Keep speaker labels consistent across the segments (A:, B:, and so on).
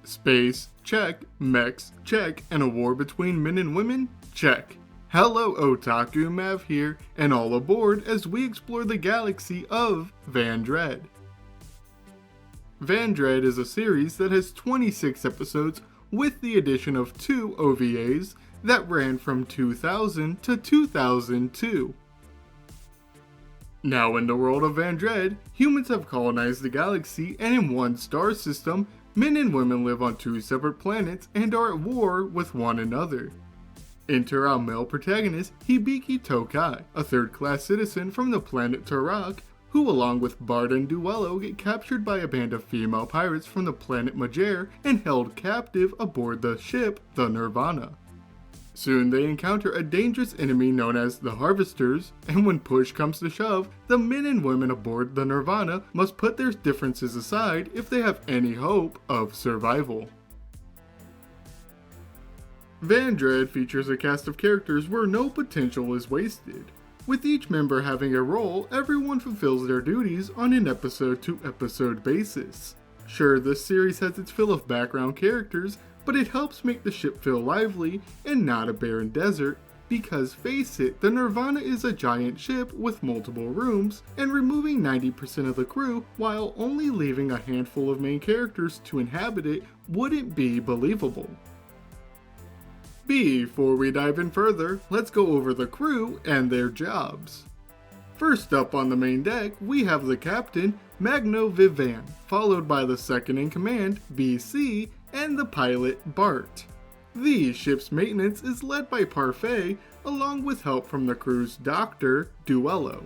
A: Space, check. Mechs, check. And a war between men and women, check. Hello Otaku, Mav here, and all aboard as we explore the galaxy of Vandread. Vandread is a series that has 26 episodes with the addition of 2 OVAs that ran from 2000 to 2002. Now in the world of Vandread, humans have colonized the galaxy, and in one star system, men and women live on 2 separate planets and are at war with one another. Enter our male protagonist, Hibiki Tokai, a third-class citizen from the planet Tarak, who along with Bard and Duello get captured by a band of female pirates from the planet Majer and held captive aboard the ship, the Nirvana. Soon they encounter a dangerous enemy known as the Harvesters, and when push comes to shove, the men and women aboard the Nirvana must put their differences aside if they have any hope of survival. Vandread features a cast of characters where no potential is wasted. With each member having a role, everyone fulfills their duties on an episode-to-episode basis. Sure, this series has its fill of background characters, but it helps make the ship feel lively and not a barren desert, because face it, the Nirvana is a giant ship with multiple rooms, and removing 90% of the crew while only leaving a handful of main characters to inhabit it wouldn't be believable. Before we dive in further, let's go over the crew and their jobs. First up on the main deck, we have the captain, Magno Vivan, followed by the second in command, BC, and the pilot, Bart. The ship's maintenance is led by Parfait, along with help from the crew's doctor, Duello.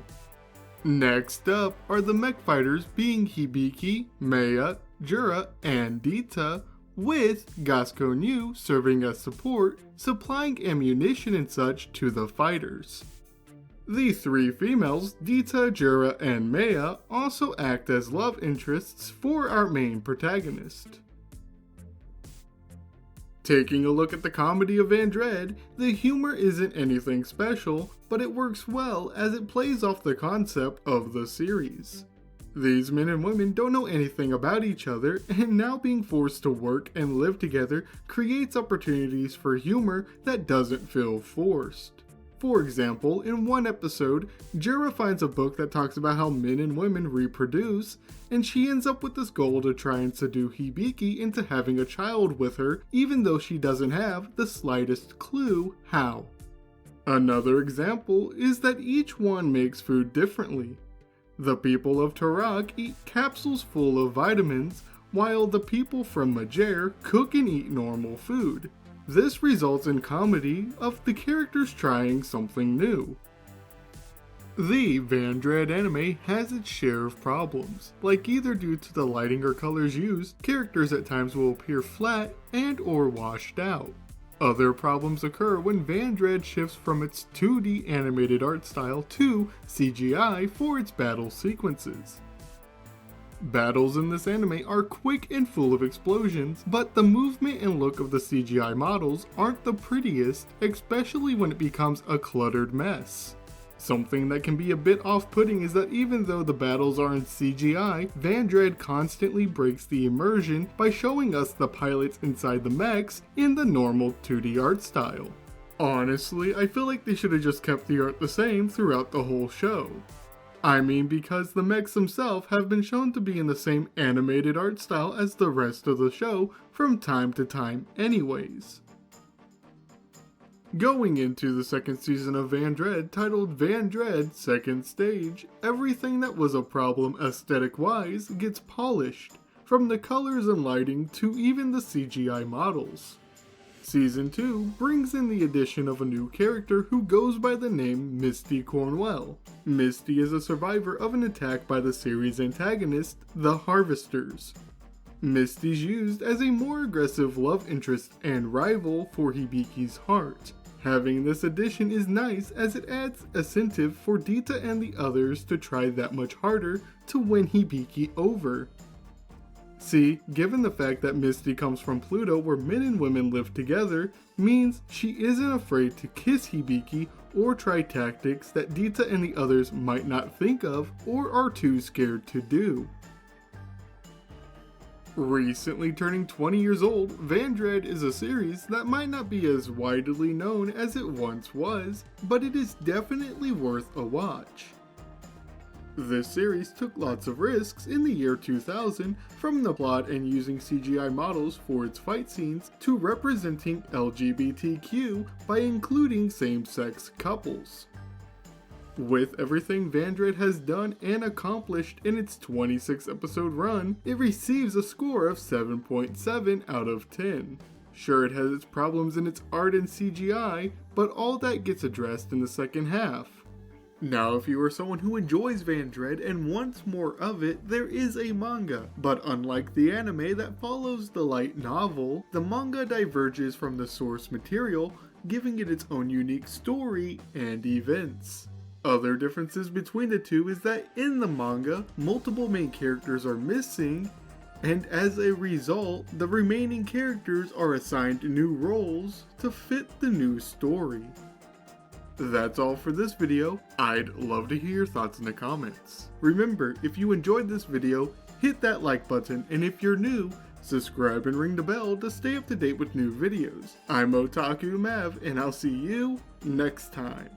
A: Next up are the mech fighters being Hibiki, Maya, Jura, and Dita, with Gasconnu serving as support, supplying ammunition and such to the fighters. The 3 females, Dita, Jura, and Maya, also act as love interests for our main protagonist. Taking a look at the comedy of Vandread, the humor isn't anything special, but it works well as it plays off the concept of the series. These men and women don't know anything about each other, and now being forced to work and live together creates opportunities for humor that doesn't feel forced. For example, in one episode, Jura finds a book that talks about how men and women reproduce, and she ends up with this goal to try and seduce Hibiki into having a child with her, even though she doesn't have the slightest clue how. Another example is that each one makes food differently. The people of Tarak eat capsules full of vitamins, while the people from Majer cook and eat normal food. This results in comedy of the characters trying something new. The Vandread anime has its share of problems, like either due to the lighting or colors used, characters at times will appear flat and or washed out. Other problems occur when Vandread shifts from its 2D animated art style to CGI for its battle sequences. Battles in this anime are quick and full of explosions, but the movement and look of the CGI models aren't the prettiest, especially when it becomes a cluttered mess. Something that can be a bit off-putting is that even though the battles are in CGI, Vandread constantly breaks the immersion by showing us the pilots inside the mechs in the normal 2D art style. Honestly, I feel like they should have just kept the art the same throughout the whole show. I mean, because the mechs themselves have been shown to be in the same animated art style as the rest of the show from time to time anyways. Going into the second season of Vandread, titled Vandread Second Stage, everything that was a problem aesthetic-wise gets polished, from the colors and lighting to even the CGI models. Season 2 brings in the addition of a new character who goes by the name Misty Cornwell. Misty is a survivor of an attack by the series antagonist, the Harvesters. Misty's used as a more aggressive love interest and rival for Hibiki's heart. Having this addition is nice as it adds incentive for Dita and the others to try that much harder to win Hibiki over. See, given the fact that Misty comes from Pluto where men and women live together, means she isn't afraid to kiss Hibiki or try tactics that Dita and the others might not think of or are too scared to do. Recently turning 20 years old, Vandread is a series that might not be as widely known as it once was, but it is definitely worth a watch. This series took lots of risks in the year 2000, from the plot and using CGI models for its fight scenes to representing LGBTQ by including same-sex couples. With everything Vandread has done and accomplished in its 26 episode run, it receives a score of 7.7 out of 10. Sure, it has its problems in its art and CGI, but all that gets addressed in the second half. Now, if you are someone who enjoys Vandread and wants more of it, there is a manga, but unlike the anime that follows the light novel, the manga diverges from the source material, giving it its own unique story and events. Other differences between the two is that in the manga, multiple main characters are missing, and as a result, the remaining characters are assigned new roles to fit the new story. That's all for this video. I'd love to hear your thoughts in the comments. Remember, if you enjoyed this video, hit that like button, and if you're new, subscribe and ring the bell to stay up to date with new videos. I'm Otaku Mav, and I'll see you next time.